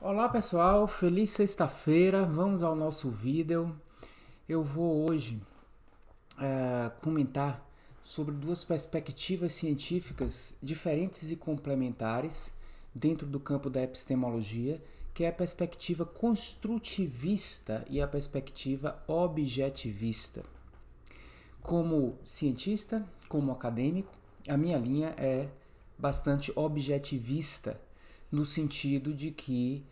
Olá pessoal, feliz sexta-feira, vamos ao nosso vídeo. Eu vou hoje comentar sobre duas perspectivas científicas diferentes e complementares dentro do campo da epistemologia, que é a perspectiva construtivista e a perspectiva objetivista. Como cientista, como acadêmico, a minha linha é bastante objetivista, no sentido de que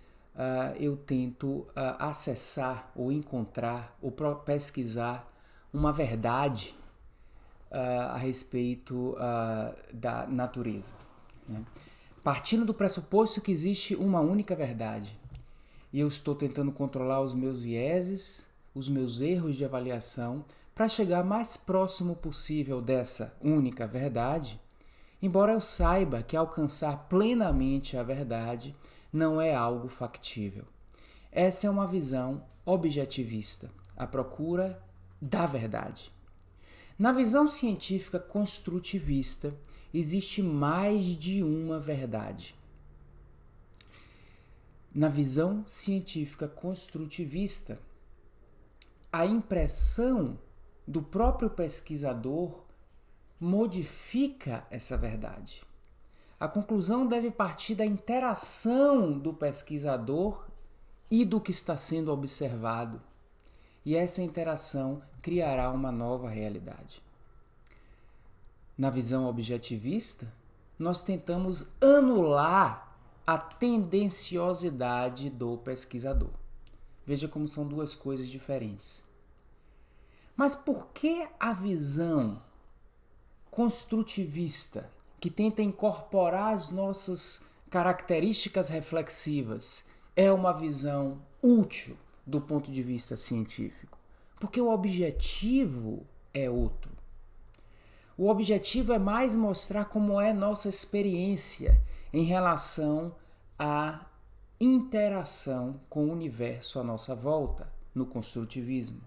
eu tento acessar ou encontrar ou pesquisar uma verdade a respeito da natureza, né? Partindo do pressuposto que existe uma única verdade. E eu estou tentando controlar os meus vieses, os meus erros de avaliação, para chegar mais próximo possível dessa única verdade, embora eu saiba que alcançar plenamente a verdade não é algo factível. Essa é uma visão objetivista, a procura da verdade. Na visão científica construtivista, existe mais de uma verdade. Na visão científica construtivista, a impressão do próprio pesquisador modifica essa verdade. A conclusão deve partir da interação do pesquisador e do que está sendo observado. E essa interação criará uma nova realidade. Na visão objetivista, nós tentamos anular a tendenciosidade do pesquisador. Veja como são duas coisas diferentes. Mas por que a visão construtivista, que tenta incorporar as nossas características reflexivas, é uma visão útil do ponto de vista científico? Porque o objetivo é outro. O objetivo é mais mostrar como é nossa experiência em relação à interação com o universo à nossa volta, no construtivismo.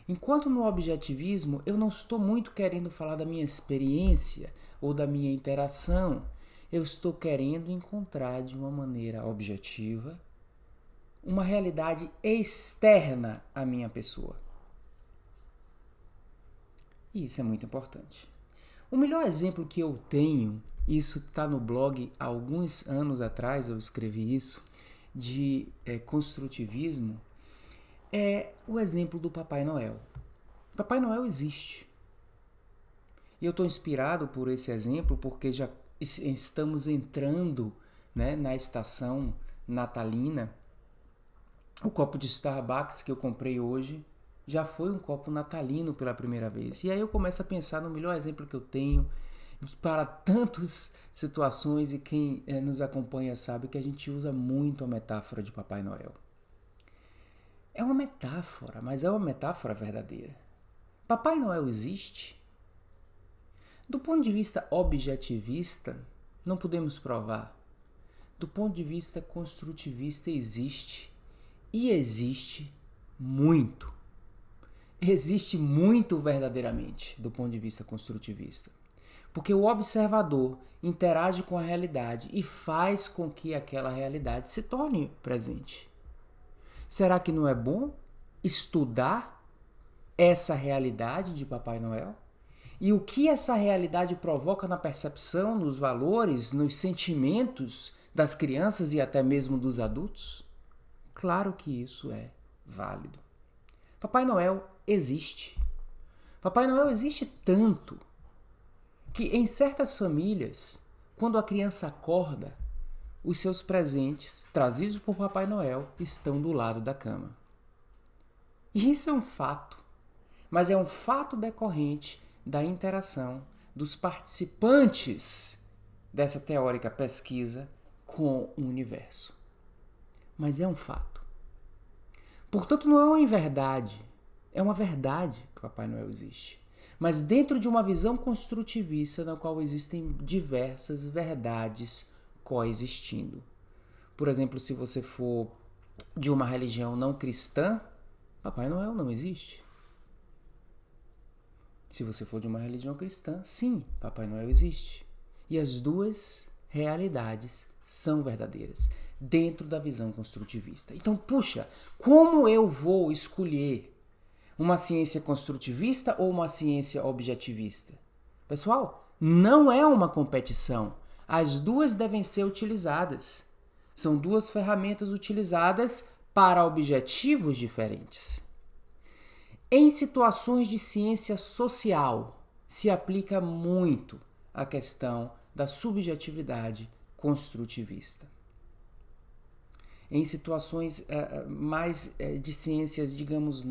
Enquanto no objetivismo eu não estou muito querendo falar da minha experiência ou da minha interação, eu estou querendo encontrar de uma maneira objetiva uma realidade externa à minha pessoa. E isso é muito importante. O melhor exemplo que eu tenho, isso está no blog há alguns anos atrás, eu escrevi isso, de construtivismo, é o exemplo do Papai Noel. Papai Noel existe. E eu estou inspirado por esse exemplo porque já estamos entrando, né, na estação natalina. O copo de Starbucks que eu comprei hoje já foi um copo natalino pela primeira vez. E aí eu começo a pensar no melhor exemplo que eu tenho para tantas situações, e quem nos acompanha sabe que a gente usa muito a metáfora de Papai Noel. É uma metáfora, mas é uma metáfora verdadeira. Papai Noel existe? Do ponto de vista objetivista, não podemos provar. Do ponto de vista construtivista, existe. E existe muito. Existe muito verdadeiramente, do ponto de vista construtivista. Porque o observador interage com a realidade e faz com que aquela realidade se torne presente. Será que não é bom estudar essa realidade de Papai Noel? E o que essa realidade provoca na percepção, nos valores, nos sentimentos das crianças e até mesmo dos adultos? Claro que isso é válido. Papai Noel existe. Papai Noel existe tanto que em certas famílias, quando a criança acorda, os seus presentes, trazidos por Papai Noel, estão do lado da cama. E isso é um fato, mas é um fato decorrente da interação dos participantes dessa teórica pesquisa com o universo. Mas é um fato. Portanto, não é uma inverdade, é uma verdade que Papai Noel existe. Mas dentro de uma visão construtivista na qual existem diversas verdades coexistindo. Por exemplo, se você for de uma religião não cristã, Papai Noel não existe. Se você for de uma religião cristã, sim, Papai Noel existe. E as duas realidades são verdadeiras. dentro da visão construtivista. Então, puxa, como eu vou escolher uma ciência construtivista ou uma ciência objetivista? Pessoal, não é uma competição. As duas devem ser utilizadas. São duas ferramentas utilizadas para objetivos diferentes. Em situações de ciência social, se aplica muito a questão da subjetividade construtivista. Em situações mais de ciências, digamos,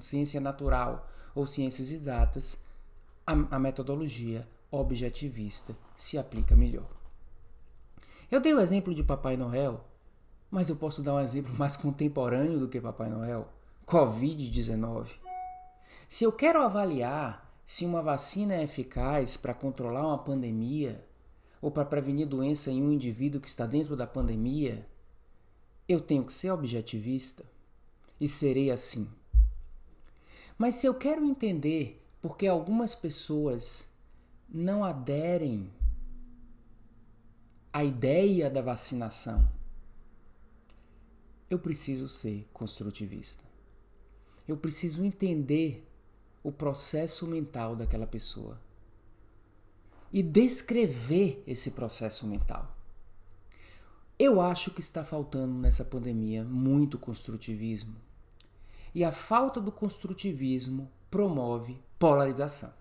ciência natural ou ciências exatas, a metodologia objetivista se aplica melhor. Eu dei o exemplo de Papai Noel, mas eu posso dar um exemplo mais contemporâneo do que Papai Noel, Covid-19. Se eu quero avaliar se uma vacina é eficaz para controlar uma pandemia ou para prevenir doença em um indivíduo que está dentro da pandemia, eu tenho que ser objetivista e serei assim. Mas se eu quero entender por que algumas pessoas não aderem à ideia da vacinação, eu preciso ser construtivista. Eu preciso entender o processo mental daquela pessoa e descrever esse processo mental. Eu acho que está faltando nessa pandemia muito construtivismo. E a falta do construtivismo promove polarização.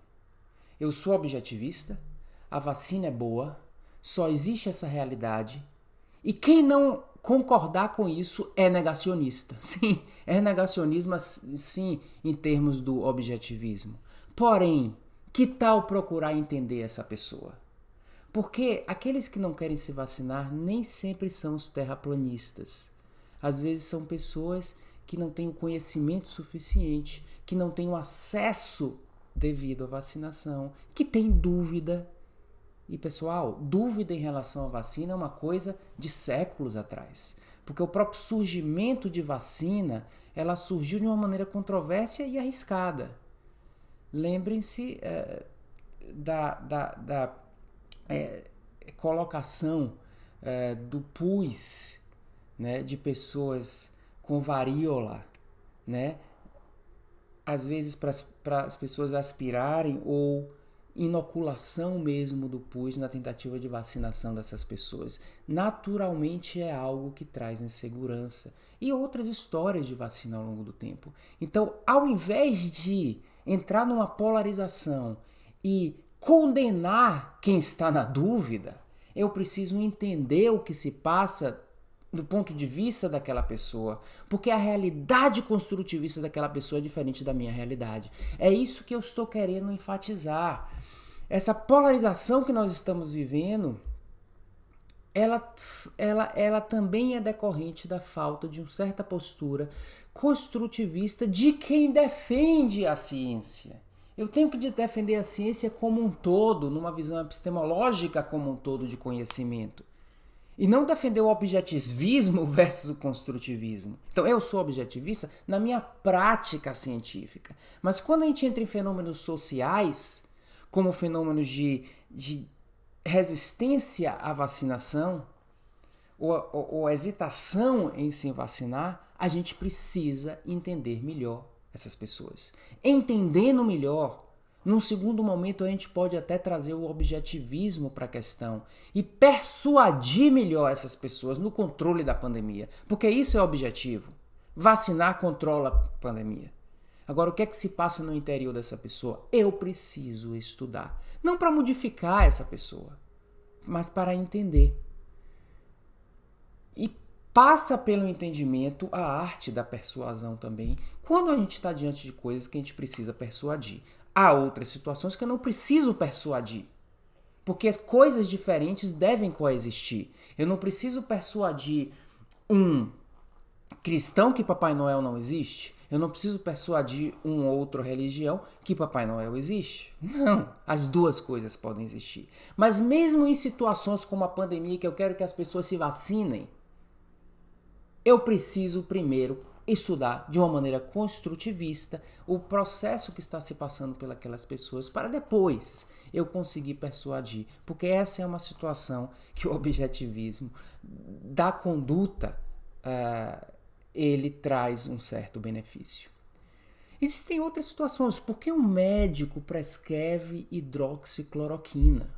Eu sou objetivista, a vacina é boa, só existe essa realidade, e quem não concordar com isso é negacionista. Sim, é negacionismo, sim, em termos do objetivismo. Porém, que tal procurar entender essa pessoa? Porque aqueles que não querem se vacinar nem sempre são os terraplanistas. Às vezes são pessoas que não têm o conhecimento suficiente, que não têm o acesso devido à vacinação, que têm dúvida. E, pessoal, dúvida em relação à vacina é uma coisa de séculos atrás. Porque o próprio surgimento de vacina, ela surgiu de uma maneira controversa e arriscada. Lembrem-se da colocação do pus, né, de pessoas com varíola, né, às vezes para as pessoas aspirarem, ou inoculação mesmo do pus na tentativa de vacinação dessas pessoas. Naturalmente é algo que traz insegurança e outras histórias de vacina ao longo do tempo. Então, ao invés de entrar numa polarização e condenar quem está na dúvida, eu preciso entender o que se passa do ponto de vista daquela pessoa, porque a realidade construtivista daquela pessoa é diferente da minha realidade. É isso que eu estou querendo enfatizar. Essa polarização que nós estamos vivendo, ela também é decorrente da falta de uma certa postura construtivista de quem defende a ciência. Eu tenho que defender a ciência como um todo, numa visão epistemológica como um todo de conhecimento. E não defender o objetivismo versus o construtivismo. Então, eu sou objetivista na minha prática científica. Mas quando a gente entra em fenômenos sociais, como fenômenos de resistência à vacinação, ou hesitação em se vacinar, a gente precisa entender melhor essas pessoas. Entendendo melhor, num segundo momento a gente pode até trazer o objetivismo para a questão e persuadir melhor essas pessoas no controle da pandemia, porque isso é o objetivo. Vacinar controla a pandemia. Agora, o que é que se passa no interior dessa pessoa? Eu preciso estudar. Não para modificar essa pessoa, mas para entender. E passa pelo entendimento a arte da persuasão também, quando a gente está diante de coisas que a gente precisa persuadir. Há outras situações que eu não preciso persuadir, porque as coisas diferentes devem coexistir. Eu não preciso persuadir um cristão que Papai Noel não existe. Eu não preciso persuadir uma outra religião que Papai Noel existe. Não, as duas coisas podem existir. Mas mesmo em situações como a pandemia, que eu quero que as pessoas se vacinem, eu preciso primeiro estudar de uma maneira construtivista o processo que está se passando pelas pessoas para depois eu conseguir persuadir. Porque essa é uma situação que o objetivismo da conduta ele traz um certo benefício. Existem outras situações. Por que um médico prescreve hidroxicloroquina?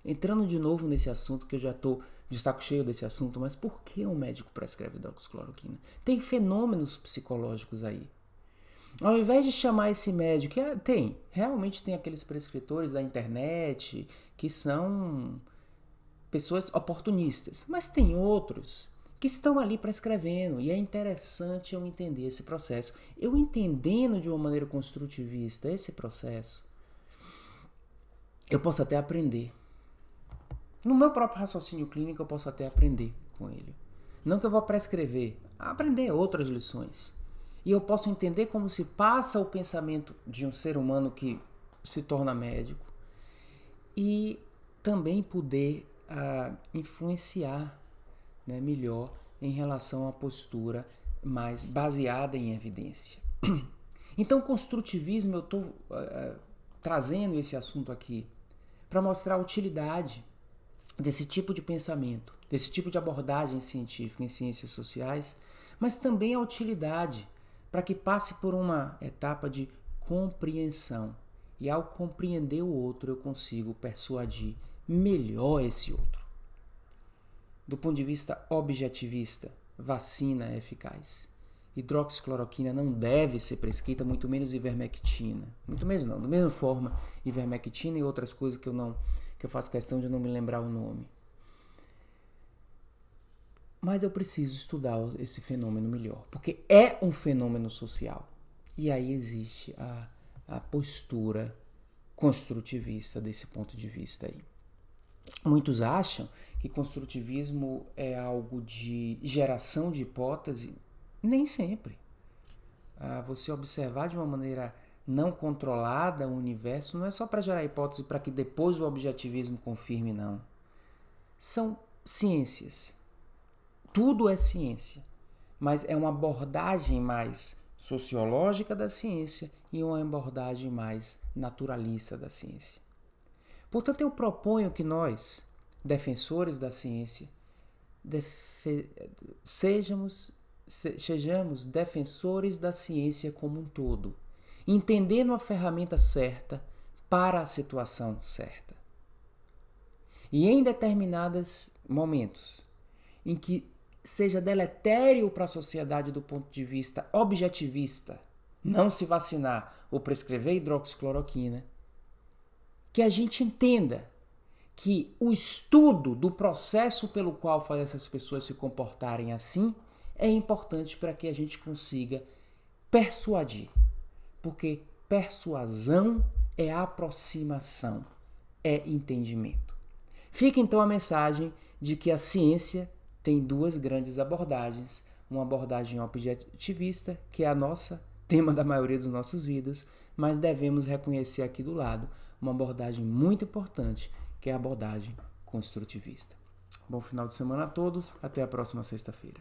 Entrando de novo nesse assunto, que eu já estou de saco cheio desse assunto, mas por que um médico prescreve hidroxicloroquina? Tem fenômenos psicológicos aí. Ao invés de chamar esse médico, realmente tem aqueles prescritores da internet que são pessoas oportunistas, mas tem outros que estão ali prescrevendo, e é interessante eu entender esse processo. Eu entendendo de uma maneira construtivista esse processo, eu posso até aprender. No meu próprio raciocínio clínico eu posso até aprender com ele. Não que eu vou prescrever, aprender outras lições. E eu posso entender como se passa o pensamento de um ser humano que se torna médico e também poder influenciar, né, melhor em relação à postura mais baseada em evidência. Então, construtivismo, eu estou trazendo esse assunto aqui para mostrar a utilidade desse tipo de pensamento, desse tipo de abordagem científica em ciências sociais, mas também a utilidade para que passe por uma etapa de compreensão. E ao compreender o outro, eu consigo persuadir melhor esse outro. Do ponto de vista objetivista, vacina é eficaz. Hidroxicloroquina não deve ser prescrita, muito menos ivermectina. Muito menos não, da mesma forma, ivermectina e outras coisas que eu faço questão de não me lembrar o nome. Mas eu preciso estudar esse fenômeno melhor, porque é um fenômeno social. E aí existe a postura construtivista desse ponto de vista aí. Muitos acham que construtivismo é algo de geração de hipótese. Nem sempre. Você observar de uma maneira não controlada o universo não é só para gerar hipótese para que depois o objetivismo confirme, não. São ciências. Tudo é ciência, mas é uma abordagem mais sociológica da ciência e uma abordagem mais naturalista da ciência. Portanto, eu proponho que nós, defensores da ciência, sejamos defensores da ciência como um todo, entendendo a ferramenta certa para a situação certa. E em determinados momentos em que seja deletério para a sociedade do ponto de vista objetivista, não se vacinar ou prescrever hidroxicloroquina, que a gente entenda que o estudo do processo pelo qual faz essas pessoas se comportarem assim é importante para que a gente consiga persuadir. Porque persuasão é aproximação, é entendimento. Fica então a mensagem de que a ciência tem duas grandes abordagens. Uma abordagem objetivista, que é a nossa, tema da maioria dos nossos vídeos, mas devemos reconhecer aqui do lado uma abordagem muito importante, que é a abordagem construtivista. Bom final de semana a todos, até a próxima sexta-feira.